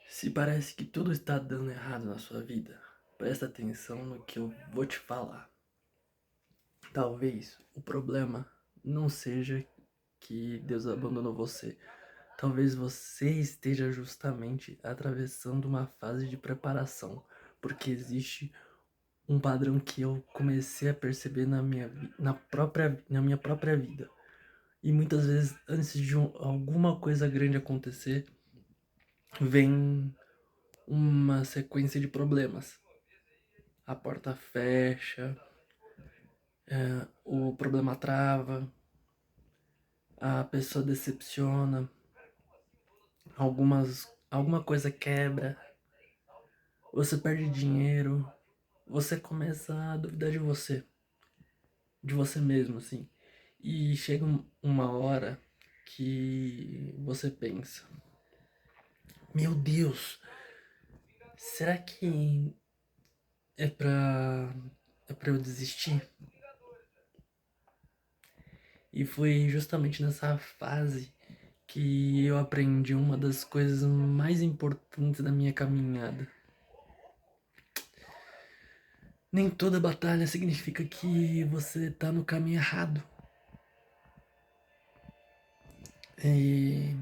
Se parece que tudo está dando errado na sua vida, presta atenção no que eu vou te falar. Talvez o problema não seja que Deus abandonou você. Talvez você esteja justamente atravessando uma fase de preparação, porque existe um padrão que eu comecei a perceber na minha própria vida. E muitas vezes, antes de alguma coisa grande acontecer, vem uma sequência de problemas. A porta fecha, o problema trava, a pessoa decepciona, alguma coisa quebra, você perde dinheiro, você começa a duvidar de você mesmo, assim. E chega uma hora que você pensa, meu Deus, será que é pra, é pra eu desistir? E foi justamente nessa fase que eu aprendi uma das coisas mais importantes da minha caminhada. Nem toda batalha significa que você tá no caminho errado. E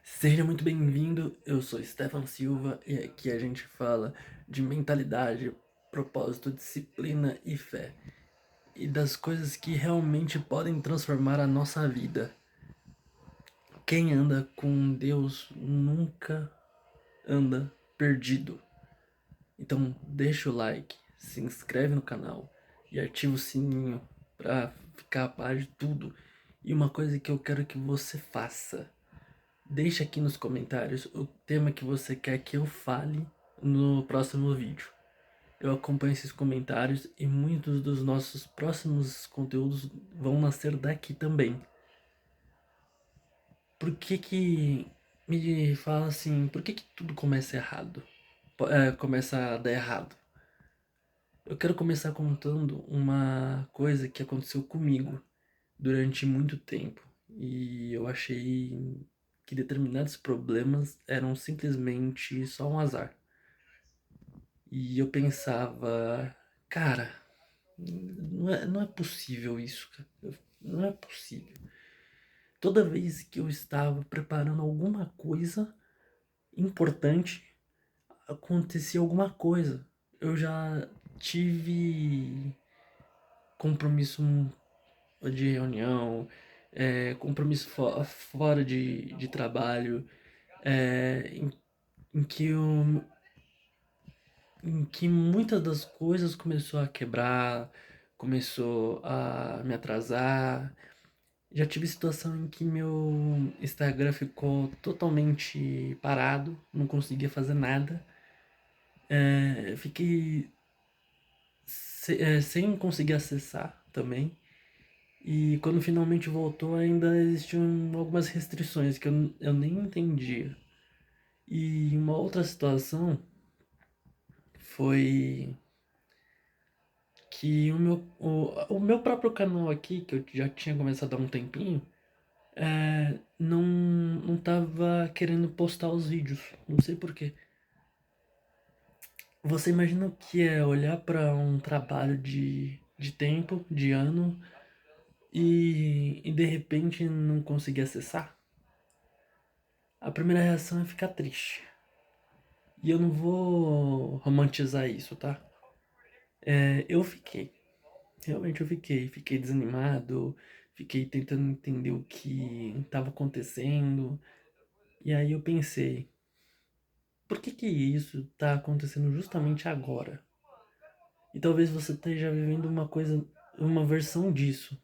seja muito bem-vindo, eu sou Stefan Silva e aqui a gente fala de mentalidade, propósito, disciplina e fé. E das coisas que realmente podem transformar a nossa vida. Quem anda com Deus nunca anda perdido. Então deixa o like, se inscreve no canal e ativa o sininho pra ficar a par de tudo. E uma coisa que eu quero que você faça, deixa aqui nos comentários o tema que você quer que eu fale no próximo vídeo. Eu acompanho esses comentários e muitos dos nossos próximos conteúdos vão nascer daqui também. Por que que me fala assim, por que que tudo começa errado? Começa a dar errado? Eu quero começar contando uma coisa que aconteceu comigo durante muito tempo e eu achei que determinados problemas eram simplesmente só um azar. E eu pensava, cara, não é possível isso, cara. Não é possível. Toda vez que eu estava preparando alguma coisa importante, acontecia alguma coisa. Eu já tive compromisso de reunião, compromisso fora de trabalho, é, em, em que em que muitas das coisas começou a quebrar, começou a me atrasar. Já tive situação em que meu Instagram ficou totalmente parado, não conseguia fazer nada. Fiquei sem conseguir acessar também. E quando finalmente voltou, ainda existiam algumas restrições que eu nem entendia. E uma outra situação foi que o meu próprio canal aqui, que eu já tinha começado há um tempinho, não tava querendo postar os vídeos. Não sei porquê. Você imagina o que é olhar para um trabalho de tempo, de ano, e de repente não conseguir acessar? A primeira reação é ficar triste. E eu não vou romantizar isso, tá? Eu fiquei. Realmente eu fiquei. Fiquei desanimado. Fiquei tentando entender o que estava acontecendo. E aí eu pensei, por que que isso tá acontecendo justamente agora? E talvez você esteja vivendo uma coisa, uma versão disso.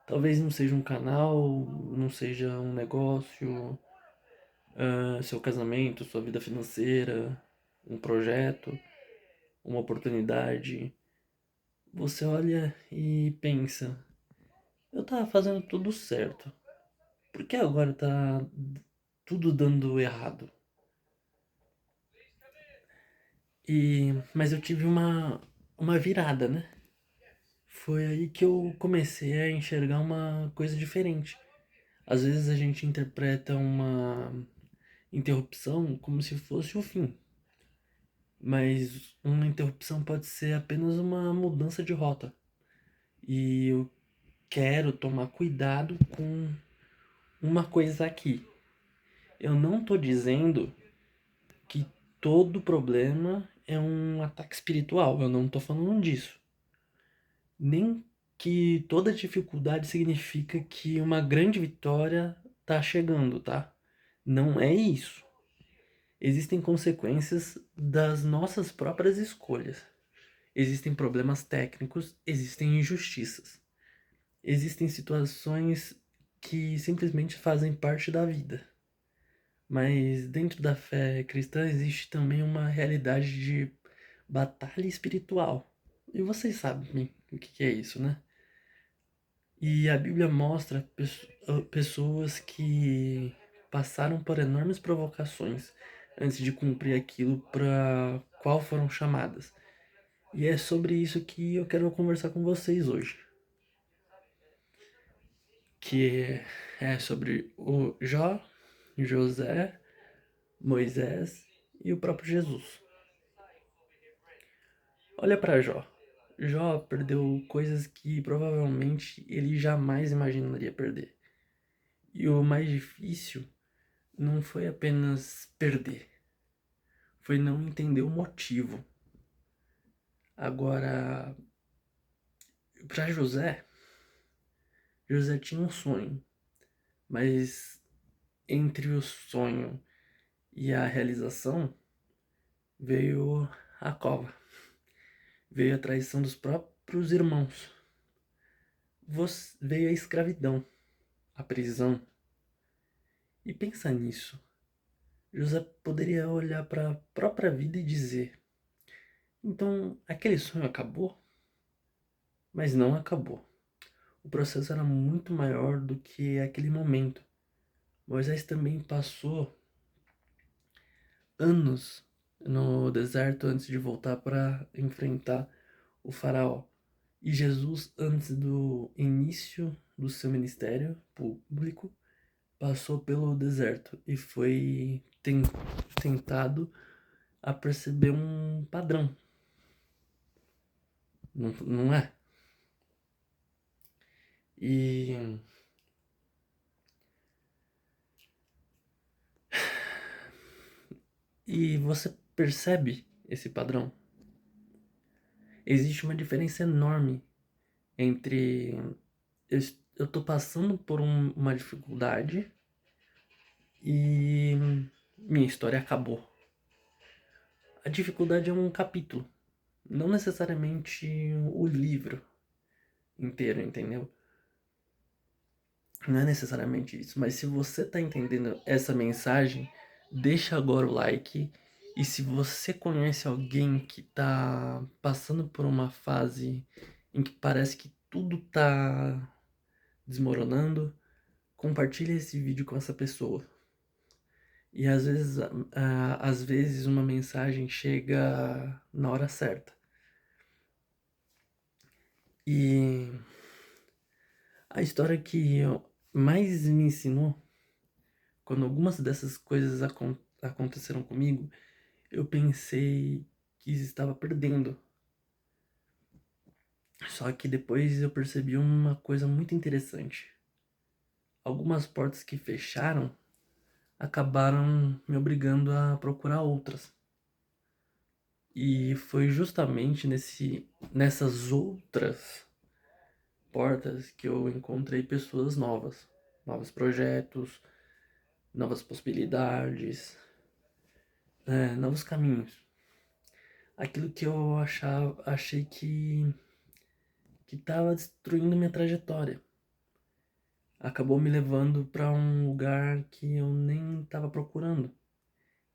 Talvez não seja um canal, não seja um negócio, seu casamento, sua vida financeira, um projeto, uma oportunidade. Você olha e pensa, eu tava fazendo tudo certo. Por que agora tá tudo dando errado? Mas eu tive uma virada, né? foi aí que eu comecei a enxergar uma coisa diferente. Às vezes a gente interpreta uma interrupção como se fosse o fim, mas uma interrupção pode ser apenas uma mudança de rota. E eu quero tomar cuidado com uma coisa aqui. Eu não tô dizendo que todo problema é um ataque espiritual, eu não tô falando disso. Nem que toda dificuldade significa que uma grande vitória tá chegando, tá? Não é isso. Existem consequências das nossas próprias escolhas. Existem problemas técnicos, existem injustiças. Existem situações que simplesmente fazem parte da vida. Mas dentro da fé cristã existe também uma realidade de batalha espiritual. E vocês sabem o que é isso, né? E a Bíblia mostra pessoas que passaram por enormes provocações antes de cumprir aquilo para qual foram chamadas. E é sobre isso que eu quero conversar com vocês hoje, que é sobre o Jó, José, Moisés e o próprio Jesus. Olha para Jó. Jó perdeu coisas que provavelmente ele jamais imaginaria perder. E o mais difícil não foi apenas perder, foi não entender o motivo. Agora, para José, José tinha um sonho, mas entre o sonho e a realização veio a cova, veio a traição dos próprios irmãos, veio a escravidão, a prisão. E pensa nisso. José poderia olhar para a própria vida e dizer: então aquele sonho acabou? Mas não acabou. O processo era muito maior do que aquele momento. Moisés também passou anos no deserto antes de voltar para enfrentar o faraó. E Jesus, antes do início do seu ministério público, passou pelo deserto e foi tentado a perceber um padrão. Não, não é? E, e você percebe esse padrão? Existe uma diferença enorme entre eu tô passando por uma dificuldade e minha história acabou. A dificuldade é um capítulo, não necessariamente o livro inteiro, entendeu? Não é necessariamente isso, mas se você tá entendendo essa mensagem, deixa agora o like. E se você conhece alguém que tá passando por uma fase em que parece que tudo tá desmoronando, compartilha esse vídeo com essa pessoa. E às vezes uma mensagem chega na hora certa. E a história que mais me ensinou, quando algumas dessas coisas aconteceram comigo, eu pensei que estava perdendo. Só que depois eu percebi uma coisa muito interessante. Algumas portas que fecharam acabaram me obrigando a procurar outras. E foi justamente nessas outras portas que eu encontrei pessoas novas, novos projetos, novas possibilidades, novos caminhos. Aquilo que eu achei que estava destruindo minha trajetória acabou me levando para um lugar que eu nem estava procurando.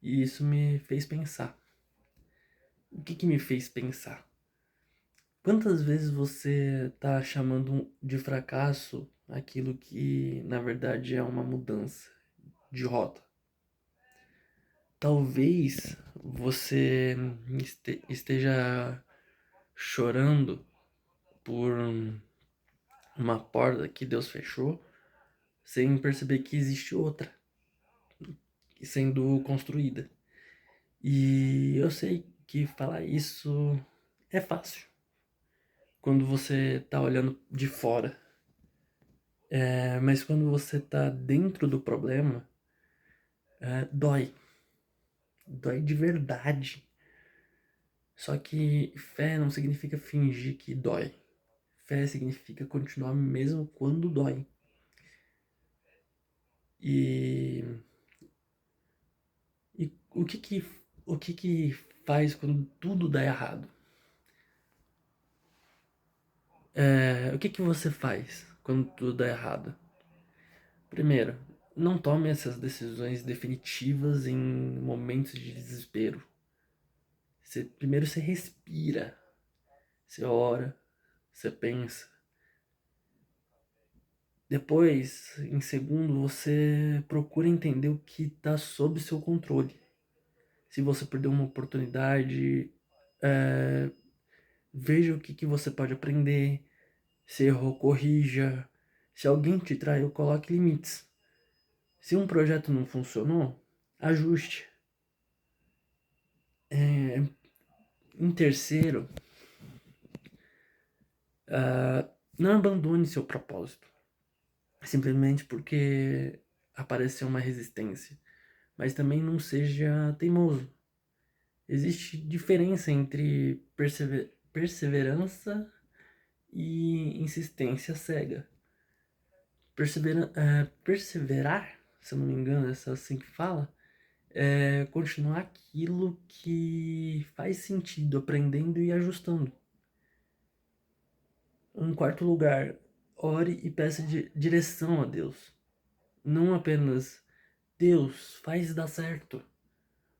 E isso me fez pensar. O que me fez pensar? Quantas vezes você está chamando de fracasso aquilo que na verdade é uma mudança de rota? Talvez você esteja chorando por uma porta que Deus fechou, sem perceber que existe outra sendo construída. E eu sei que falar isso é fácil quando você tá olhando de fora. Mas quando você tá dentro do problema, dói. Dói de verdade. Só que fé não significa fingir que dói. Fé significa continuar mesmo quando dói. E, e o que que faz quando tudo dá errado? O que que você faz quando tudo dá errado? Primeiro, não tome essas decisões definitivas em momentos de desespero. Primeiro você respira, você ora, você pensa. Depois, em segundo, você procura entender o que está sob seu controle. Se você perdeu uma oportunidade, veja o que você pode aprender. Se errou, corrija. Se alguém te traiu, coloque limites. Se um projeto não funcionou, ajuste. Em terceiro, não abandone seu propósito. Simplesmente porque apareceu uma resistência. Mas também não seja teimoso. Existe diferença entre perseverança e insistência cega. Perseverar, se eu não me engano, é assim que fala, é continuar aquilo que faz sentido, aprendendo e ajustando. Em quarto lugar, ore e peça direção a Deus. Não apenas Deus, faz dar certo,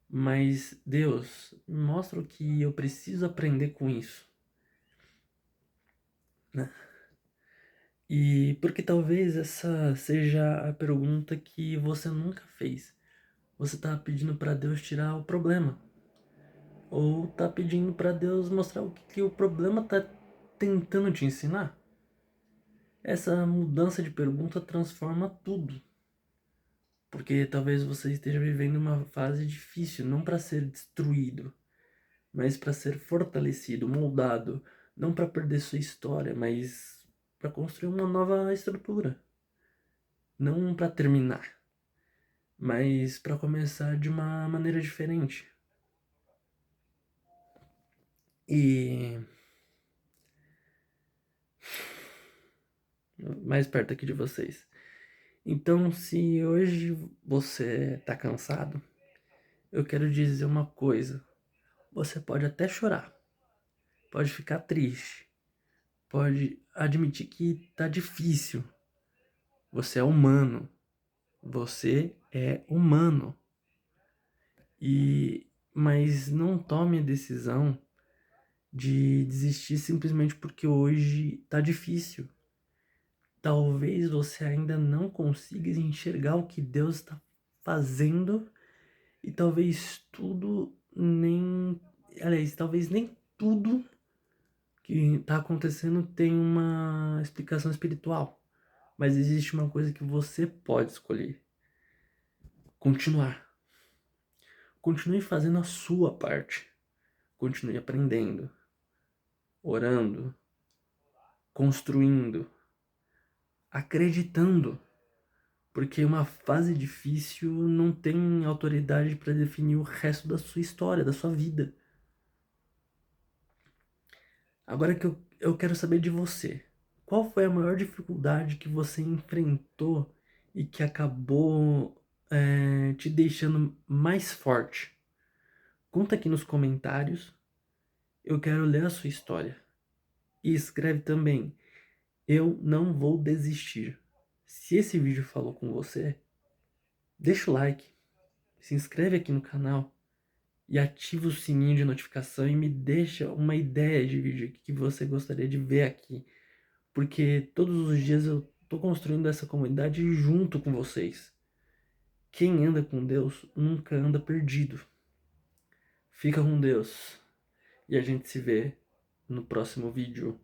mas Deus, mostra o que eu preciso aprender com isso, né? E porque talvez essa seja a pergunta que você nunca fez. Você tá pedindo para Deus tirar o problema, ou tá pedindo para Deus mostrar o que o problema tá tentando te ensinar? Essa mudança de pergunta transforma tudo. Porque talvez você esteja vivendo uma fase difícil, não para ser destruído, mas para ser fortalecido, moldado, não para perder sua história, mas para construir uma nova estrutura, não para terminar, mas para começar de uma maneira diferente. E mais perto aqui de vocês. Então, se hoje você tá cansado, eu quero dizer uma coisa. Você pode até chorar, pode ficar triste, pode admitir que tá difícil. Você é humano. Você é humano. Mas não tome a decisão de desistir simplesmente porque hoje tá difícil. Talvez você ainda não consiga enxergar o que Deus está fazendo e talvez tudo nem, aliás, talvez nem tudo que está acontecendo tem uma explicação espiritual. Mas existe uma coisa que você pode escolher: continuar. Continue fazendo a sua parte. Continue aprendendo, orando, construindo, acreditando. Porque uma fase difícil não tem autoridade para definir o resto da sua história, da sua vida. Agora que eu quero saber de você. Qual foi a maior dificuldade que você enfrentou e que acabou te deixando mais forte? Conta aqui nos comentários. Eu quero ler a sua história. E escreve também: eu não vou desistir. Se esse vídeo falou com você, deixa o like, se inscreve aqui no canal e ativa o sininho de notificação e me deixa uma ideia de vídeo que você gostaria de ver aqui. Porque todos os dias eu tô construindo essa comunidade junto com vocês. Quem anda com Deus nunca anda perdido. Fica com Deus e a gente se vê no próximo vídeo.